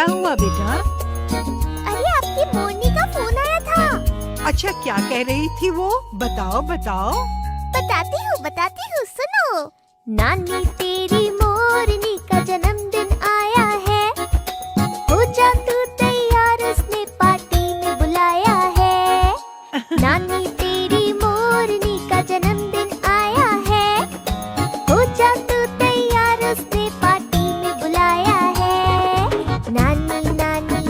क्या हुआ बेटा? अरे आपकी मोरनी का फोन आया था। अच्छा, क्या कह रही थी वो? बताओ बताओ। बताती हूँ, सुनो। नानी तेरी मोरनी का जन्मदिन आया है, हो जा तू तैयार, उसने पार्टी में बुलाया है। नानी तेरी मोरनी का जन्मदिन आया है, हो जा तू तैयार, उसने पार्टी में बुलाया है। नानी नानी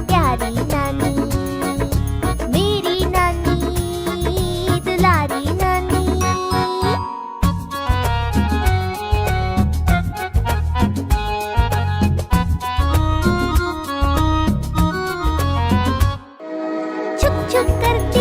प्यारी नानी, मेरी नानी दुलारी नानी। छुक छुक करके